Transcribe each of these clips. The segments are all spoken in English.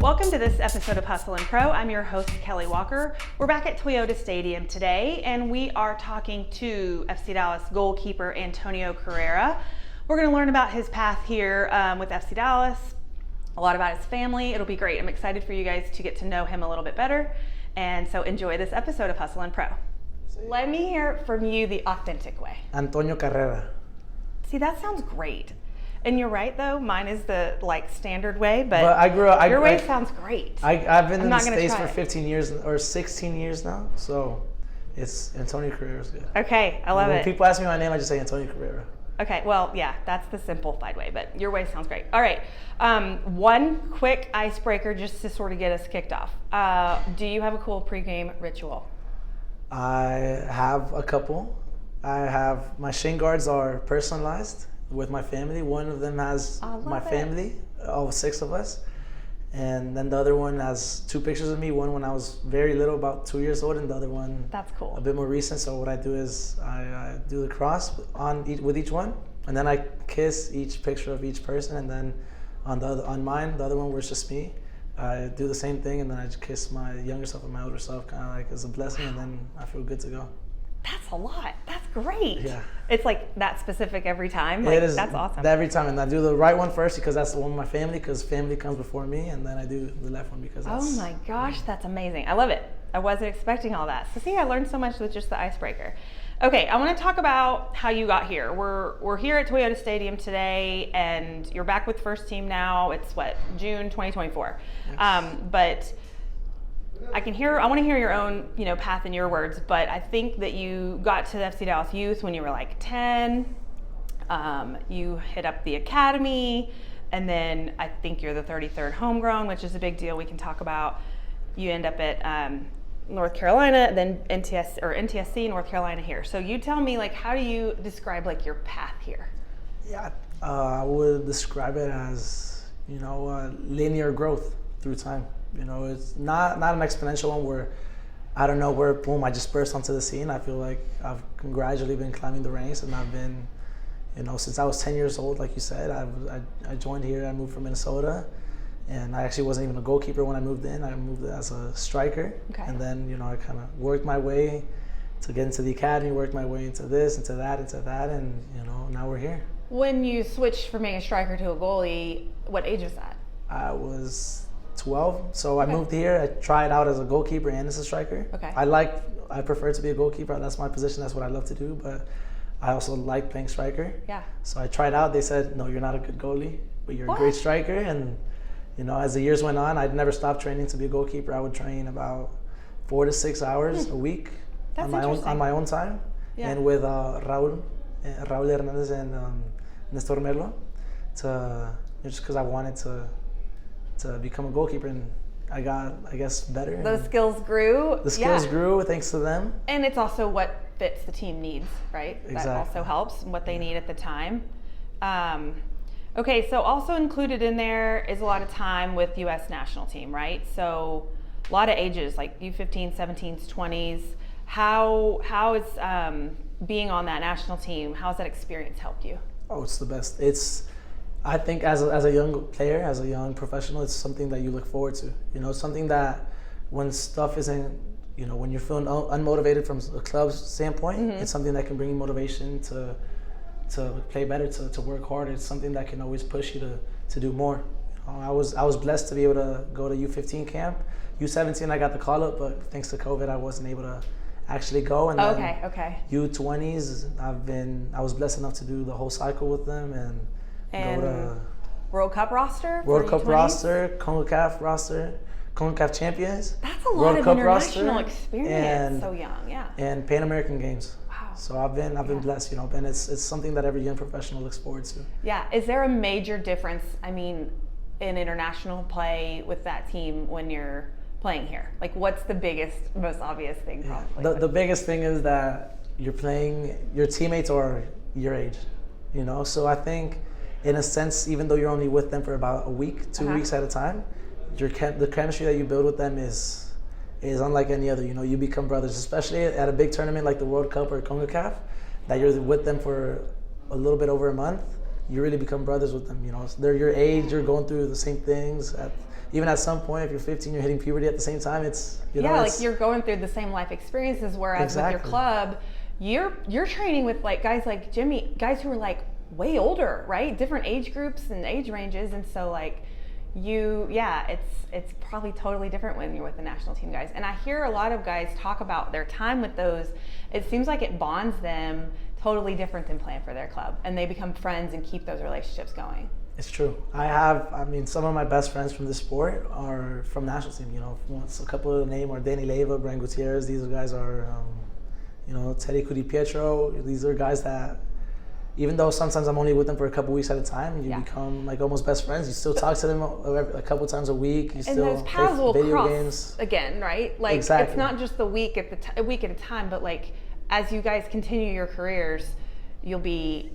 Welcome to this episode of Hustle and Pro. I'm your host, Kelly Walker. We're back at Toyota Stadium today, and we are talking to FC Dallas goalkeeper Toño Carrera. We're going to learn about his path here with FC Dallas, a lot about his family. It'll be great. I'm excited for you guys to get to know him a little bit better. And so enjoy this episode of Hustle and Pro. Let me hear from you the authentic way. Toño Carrera. See, that sounds great. And you're right, though. Mine is the standard way, but I grew up. Your way sounds great. I've been in the States for 15 years or 16 years now, so it's Toño Carrera's good. Okay, I love it. When people ask me my name, I just say Toño Carrera. Okay, well, yeah, that's the simplified way, but your way sounds great. All right, one quick icebreaker just to sort of get us kicked off. Do you have a cool pregame ritual? I have a couple. My shin guards are personalized with my family. One of them has my family, all 6 of us. And then the other one has 2 pictures of me, one when I was very little, about 2 years old, and the other one that's cool, a bit more recent. So what I do is I do the cross with each one, and then I kiss each picture of each person, and then on mine, the other one where it's just me, I do the same thing, and then I just kiss my younger self and my older self, kind of like as a blessing, and then I feel good to go. That's a lot. That's great. Yeah. It's like that specific every time. It is. That's awesome. Every time, and I do the right one first because that's the one with my family, because family comes before me, and then I do the left one because that's... Oh my gosh, that's amazing. I love it. I wasn't expecting all that. So see, I learned so much with just the icebreaker. Okay, I want to talk about how you got here. We're here at Toyota Stadium today, and you're back with first team now. It's June 2024. Yes. But I want to hear your own, path in your words, but I think that you got to the FC Dallas Youth when you were 10. You hit up the academy, and then I think you're the 33rd homegrown, which is a big deal we can talk about. You end up at North Carolina, then NTSC, North Carolina here. So you tell me, how do you describe your path here? Yeah, I would describe it as, linear growth through time. It's not an exponential one where, I don't know, where boom, I just burst onto the scene. I feel like I've gradually been climbing the ranks, and I've been, since I was 10 years old, like you said, I joined here. I moved from Minnesota, and I actually wasn't even a goalkeeper when I moved in. I moved as a striker, and then, I kind of worked my way to get into the academy, worked my way into this, into that, and, now we're here. When you switched from being a striker to a goalie, what age was that? I was 12, so I moved here. I tried out as a goalkeeper and as a striker. Okay. I prefer to be a goalkeeper. That's my position. That's what I love to do. But I also like playing striker. Yeah. So I tried out. They said, no, you're not a good goalie, but you're a great striker. And as the years went on, I'd never stopped training to be a goalkeeper. I would train about 4 to 6 hours a week on my own time, and with Raul Hernandez and Nestor Merlo, just because I wanted to become a goalkeeper, and I got, I guess, better. Those skills grew. The skills grew thanks to them. And it's also what fits the team needs, right? Exactly. That also helps, what they need at the time. Okay, so also included in there is a lot of time with U.S. national team, right? So a lot of ages, like U15s, 17s, 20s. How is being on that national team, how has that experience helped you? Oh, it's the best. I think as a young player, as a young professional, it's something that you look forward to. Something that when stuff isn't, when you're feeling unmotivated from a club's standpoint, it's something that can bring you motivation to play better, to work harder. It's something that can always push you to do more. I was blessed to be able to go to U15 camp. U17, I got the call up, but thanks to COVID, I wasn't able to actually go. And then U20s, I was blessed enough to do the whole cycle with them and go to World Cup roster? World Cup roster, CONCACAF roster, CONCACAF champions. That's a lot of international experience, so young, yeah. And Pan American Games. Wow. So I've been blessed, and it's something that every young professional looks forward to. Yeah, is there a major difference, in international play with that team when you're playing here? What's the biggest, most obvious thing probably? The biggest thing is that you're playing, your teammates are your age, so I think, in a sense, even though you're only with them for about a week, 2 weeks at a time, the chemistry that you build with them is unlike any other. You become brothers, especially at a big tournament like the World Cup or CONCACAF, that you're with them for a little bit over a month. You really become brothers with them. They're your age. You're going through the same things even at some point, if you're 15, you're hitting puberty at the same time. It's, you know, like you're going through the same life experiences, whereas with your club, you're training with like guys like Jimmy, guys who are like way older, right? Different age groups and age ranges. And so like it's probably totally different when you're with the national team guys. And I hear a lot of guys talk about their time with those. It seems like it bonds them totally different than playing for their club, and they become friends and keep those relationships going. It's true. Some of my best friends from this sport are from national team. You know, once a couple of the name are Danny Leyva, Brian Gutierrez. These guys are, Teddy Cudi Pietro. These are guys that, even though sometimes I'm only with them for a couple weeks at a time, you become like almost best friends. You still talk to them a couple times a week. You still those paths will video cross games again, right? Like exactly. It's not just the week a week at a time, but like as you guys continue your careers, you'll be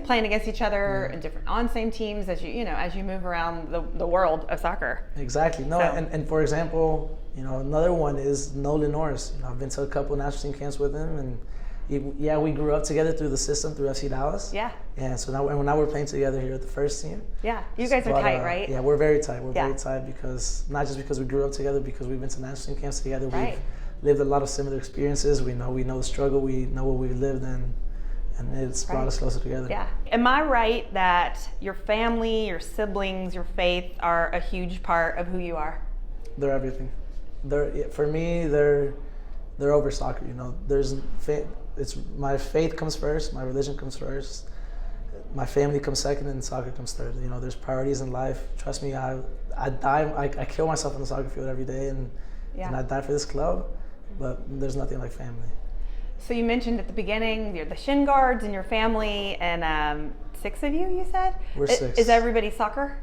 playing against each other and different on same teams as you move around the world of soccer. Exactly. No, and for example, another one is Nolan Norris. I've been to a couple of national team camps with him, and we grew up together through the system, through FC Dallas. Yeah. And so now we're playing together here at the first team. Yeah. You guys are tight, right? Yeah, we're very tight. We're very tight because not just because we grew up together, because we've been to national team camps together. Right. We've lived a lot of similar experiences. We know the struggle. We know what we've lived in. And it's brought us closer together. Yeah. Am I right that your family, your siblings, your faith are a huge part of who you are? They're everything. For me, they're over soccer. There's faith. It's my faith comes first. My religion comes first. My family comes second, and soccer comes third. There's priorities in life. Trust me, I kill myself on the soccer field every day, and I die for this club. But there's nothing like family. So you mentioned at the beginning, you're the shin guards in your family, and 6 of you said? We're 6. Is everybody soccer?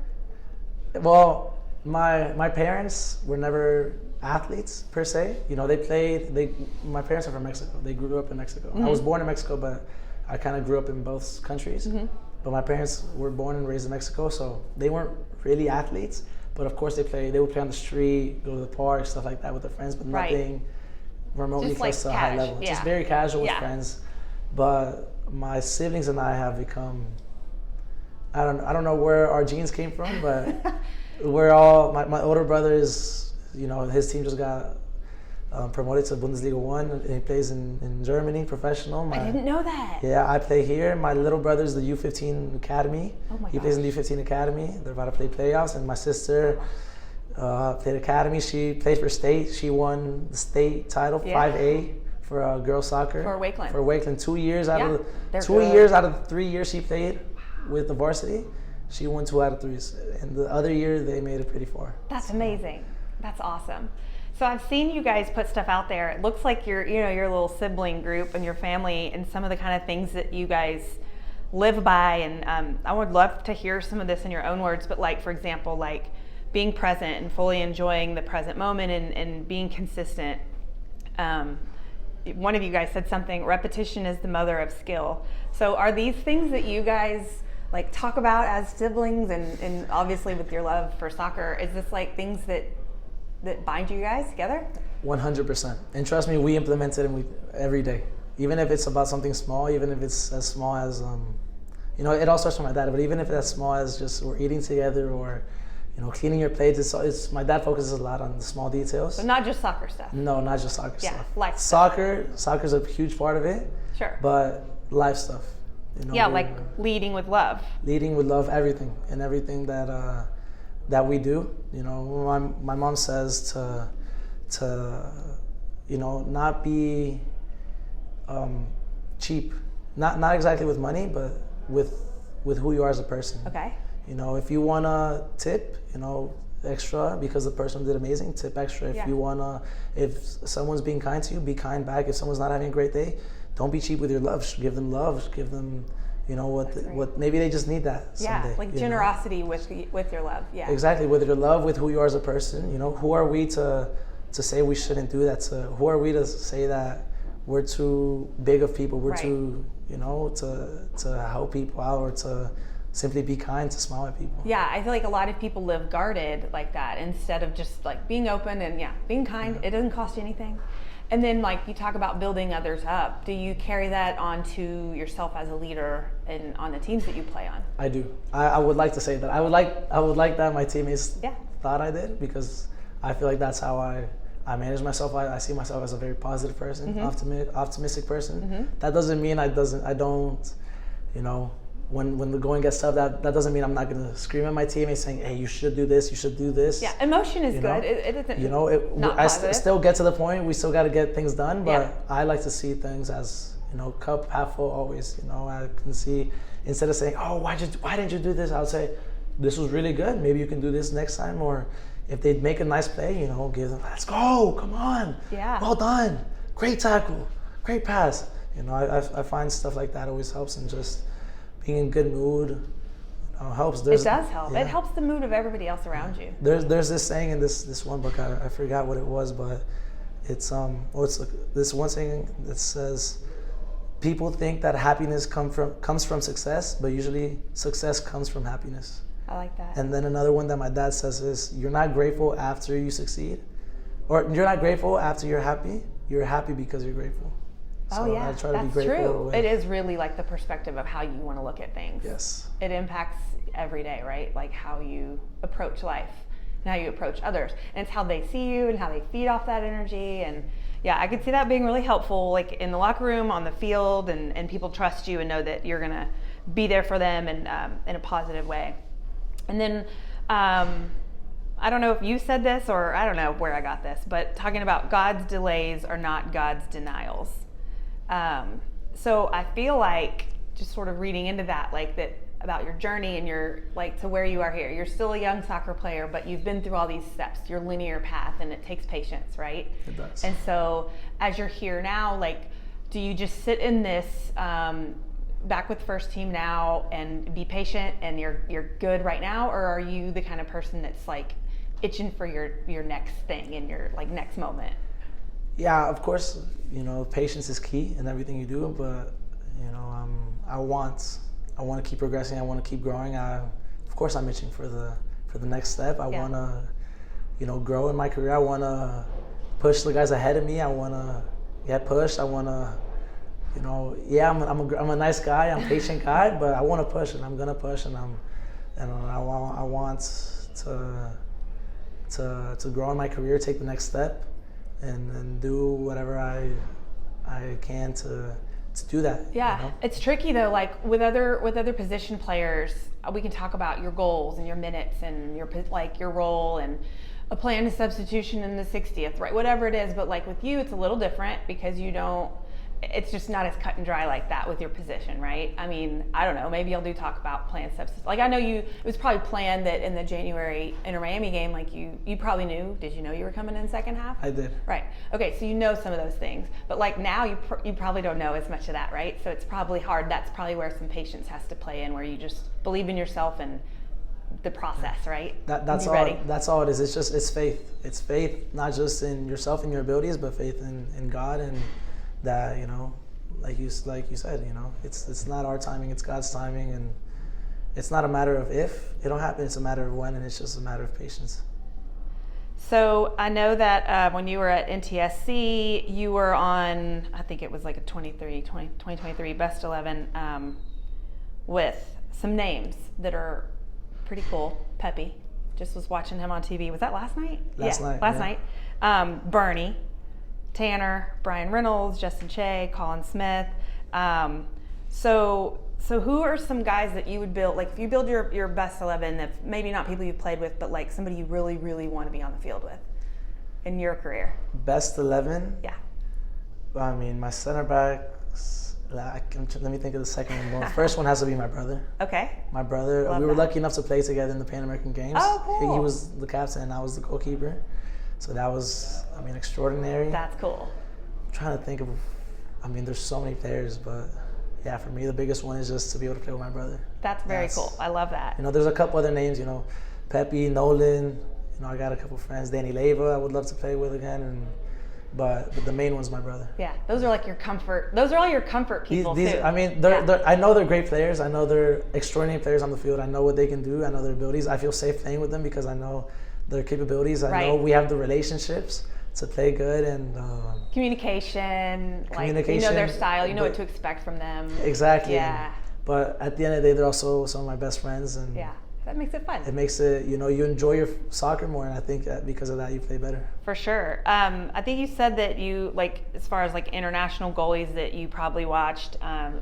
Well, my parents were never athletes per se. They played. My parents are from Mexico. They grew up in Mexico. Mm-hmm. I was born in Mexico, but I kind of grew up in both countries. Mm-hmm. But my parents were born and raised in Mexico, so they weren't really athletes. But of course, they would play on the street, go to the park, stuff like that with their friends, but nothing remotely close to a high level. Just very casual with friends. But my siblings and I have become, I don't know where our genes came from, but we're all, my older brother is, his team just got promoted to Bundesliga 1, and he plays in Germany, professional. I didn't know that. Yeah, I play here. My little brother's the U15 Academy. Oh my He plays in the U15 Academy. They're about to play playoffs, and my sister played academy. She played for state. She won the state title, 5A for girls soccer. For Wakeland. For Wakeland, 2 years out of the 2 years out of the 3 years she played with the varsity, she won 2 out of 3. And the other year they made it pretty far. That's amazing. That's awesome. So I've seen you guys put stuff out there. It looks like your little sibling group and your family and some of the kind of things that you guys live by. And I would love to hear some of this in your own words. But like, for example, like being present and fully enjoying the present moment and being consistent. One of you guys said something, repetition is the mother of skill. So are these things that you guys like talk about as siblings and obviously with your love for soccer, is this like things that bind you guys together? 100%. And trust me, we implement it every day. Even if it's about something small, even if it's as small as, it all starts from my dad, but even if it's as small as just we're eating together or, cleaning your plates, it's my dad focuses a lot on the small details. So not just soccer stuff? No, not just soccer stuff. Life Soccer's a huge part of it. Sure. But life stuff. Like leading with love. Leading with love, everything that we do. My mom says to not be cheap, not exactly with money, but with who you are as a person. Okay. If you wanna tip, extra because the person did amazing, tip extra. If someone's being kind to you, be kind back. If someone's not having a great day, don't be cheap with your love. Give them love. Give them, what maybe they just need that someday. Yeah, like generosity with your love. Yeah. Exactly, with your love, with who you are as a person. Who are we to say we shouldn't do that? Who are we to say that we're too big of people? We're too, to help people out or to simply be kind, to smile at people. Yeah, I feel like a lot of people live guarded like that instead of just like being open and being kind. Yeah. It doesn't cost you anything. And then like you talk about building others up. Do you carry that onto yourself as a leader and on the teams that you play on? I do. I would like to say that. I would like that my teammates thought I did, because I feel like that's how I manage myself. I see myself as a very positive person, optimistic person. That doesn't mean I don't, you know, when the going gets tough, that doesn't mean I'm not going to scream at my teammates saying, hey, you should do this, you should do this. Yeah, emotion is you good. know? It isn't, you know, still get to the point, we still got to get things done, but I like to see things as, you know, cup half full always. You know, I can see, instead of saying, oh, why didn't you do this? I would say, this was really good. Maybe you can do this next time. Or if they make a nice play, you know, give them, let's go, come on. Yeah. Well done. Great tackle. Great pass. You know, I find stuff like that always helps, and just being in good mood, you know, helps. It does help. Yeah. It helps the mood of everybody else around you. There's this saying in this one book, I forgot what it was, but it's this one saying that says, people think that happiness comes from success, but usually success comes from happiness. I like that. And then another one that my dad says is, you're not grateful after you succeed, or you're not grateful after you're happy. You're happy because you're grateful. So I try to be grateful. True. It is really like the perspective of how you want to look at things. Yes. It impacts every day, right? Like how you approach life and how you approach others. And it's how they see you and how they feed off that energy. And yeah, I could see that being really helpful, like in the locker room, on the field, and people trust you and know that you're going to be there for them and in a positive way. And then, I don't know if you said this, or I don't know where I got this, but talking about God's delays are not God's denials. So I feel like, just sort of reading into that, like that about your journey and your, like, to where you are here. You're still a young soccer player, but you've been through all these steps, your linear path, and it takes patience, right? It does. And so as you're here now, like, do you just sit in this, back with first team now and be patient and you're good right now, or are you the kind of person that's like itching for your next thing in your like next moment? Yeah, of course, you know, patience is key in everything you do, but you know, I want to keep progressing. I want to keep growing. Of course, I'm itching for the next step. I want to, you know, grow in my career. I want to push the guys ahead of me. I want to get pushed. I want to, you know, I'm a nice guy. I'm a patient guy, but I want to push, and I'm gonna push, and I want to grow in my career, take the next step, and do whatever I can to do that. Yeah, you know? It's tricky though. Like with other position players, we can talk about your goals and your minutes and your role and a planned substitution in the 60th, right? Whatever it is, but like with you, it's a little different because you don't. It's just not as cut and dry like that with your position, right? I mean, I don't know. Maybe you'll talk about planned substitution. Like I know it was probably planned that in the January Inter-Miami game, like you probably knew. Did you know you were coming in second half? I did. Right. Okay. So you know some of those things, but like now you probably don't know as much of that, right? So it's probably hard. That's probably where some patience has to play in, where you just believe in yourself and the process, right? That's all. Ready. That's all it is. It's faith. It's faith, not just in yourself and your abilities, but faith in God, and that, you know, like you said, you know, it's not our timing, it's God's timing, and it's not a matter of if it'll happen, it's a matter of when, and it's just a matter of patience. So I know that when you were at NTSC, you were on, I think it was like a 2023 best 11 with some names that are pretty cool. Pepe, just was watching him on TV. Was that last night? Last night. Bernie, Tanner, Brian Reynolds, Justin Shea, Colin Smith. So who are some guys that you would build, like if you build your best 11, that maybe not people you've played with, but like somebody you really, really want to be on the field with in your career? Best 11? Yeah. I mean, my center backs, let me think of the second one. The first one has to be my brother. Okay. My brother, we were lucky enough to play together in the Pan American Games. Oh, cool. He was the captain and I was the goalkeeper. So that was, I mean, extraordinary. That's cool. I'm trying to think of, I mean, there's so many players, but yeah, for me, the biggest one is just to be able to play with my brother. That's very cool. I love that. You know, there's a couple other names, you know, Pepe, Nolan, you know, I got a couple friends, Danny Leyva, I would love to play with again, but the main one's my brother. Yeah, those are like your comfort, those are all your comfort people too. I mean, I know they're great players. I know they're extraordinary players on the field. I know what they can do. I know their abilities. I feel safe playing with them because I know their capabilities. I know we have the relationships to play good, and communication, like you know their style, you know what to expect from them. Exactly. Yeah. But at the end of the day, they're also some of my best friends, and That makes it fun. It makes it, you enjoy your soccer more, and I think that because of that you play better. For sure. I think you said that you, like, as far as like international goalies that you probably watched,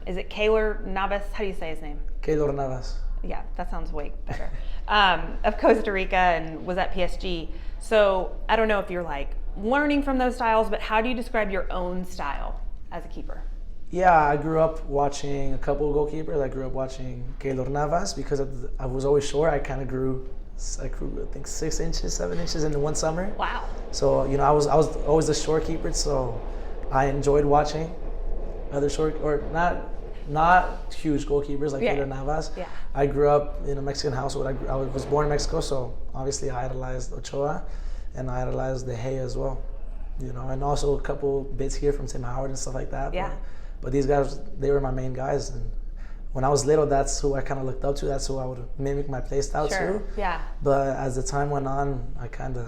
is it Keylor Navas? How do you say his name? Keylor Navas. Yeah, that sounds way better. Of Costa Rica, and was at PSG. So I don't know if you're like learning from those styles, but how do you describe your own style as a keeper? Yeah, I grew up watching a couple of goalkeepers. I grew up watching Keylor Navas because I was always short. I grew, I think 6 inches, 7 inches in one summer. Wow. So, I was always the short keeper, so I enjoyed watching other short, or not huge goalkeepers like Keylor Navas. Yeah. I grew up in a Mexican household. I was born in Mexico, so obviously I idolized Ochoa, and I idolized De Gea as well. And also a couple bits here from Tim Howard and stuff like that. Yeah. But these guys, they were my main guys, and when I was little, that's who I kind of looked up to. That's who I would mimic my play style to. Yeah. But as the time went on, I kind of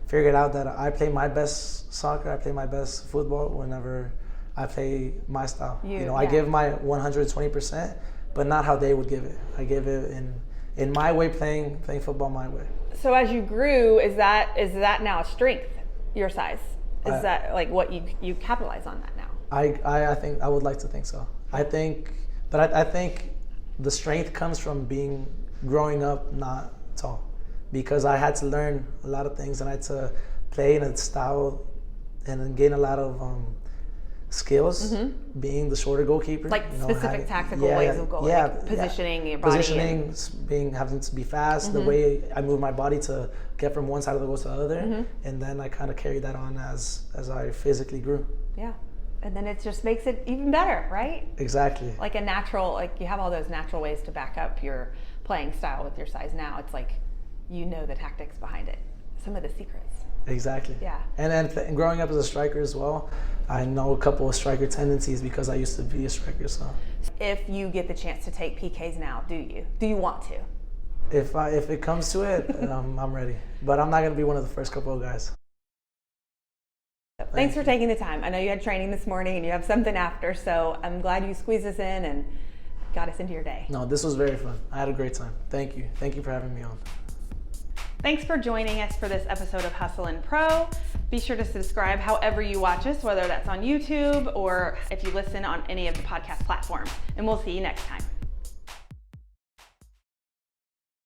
figured out that I play my best soccer, I play my best football whenever I play my style. I give my 120%, but not how they would give it. I give it in my way, playing football my way. So as you grew, is that now a strength, your size? Is that like what you capitalize on that now? I think I would like to think so. I think the strength comes from growing up not tall, because I had to learn a lot of things, and I had to play in a style and gain a lot of skills, being the shorter goalkeeper. Like specific tactical ways of goal, like positioning your body. Having to be fast, the way I move my body to get from one side of the goal to the other, and then I kind of carried that on as I physically grew. Yeah. And then it just makes it even better, right? Exactly. Like you have all those natural ways to back up your playing style with your size now. It's like, the tactics behind it, some of the secrets. Exactly. Yeah. And then growing up as a striker as well, I know a couple of striker tendencies because I used to be a striker. So if you get the chance to take PKs now, do you want to? If it comes to it, I'm ready. But I'm not going to be one of the first couple of guys. Thanks for taking the time. I know you had training this morning and you have something after, so I'm glad you squeezed us in and got us into your day. No, this was very fun. I had a great time. Thank you. Thank you for having me on. Thanks for joining us for this episode of Hustle and Pro. Be sure to subscribe however you watch us, whether that's on YouTube or if you listen on any of the podcast platforms. And we'll see you next time.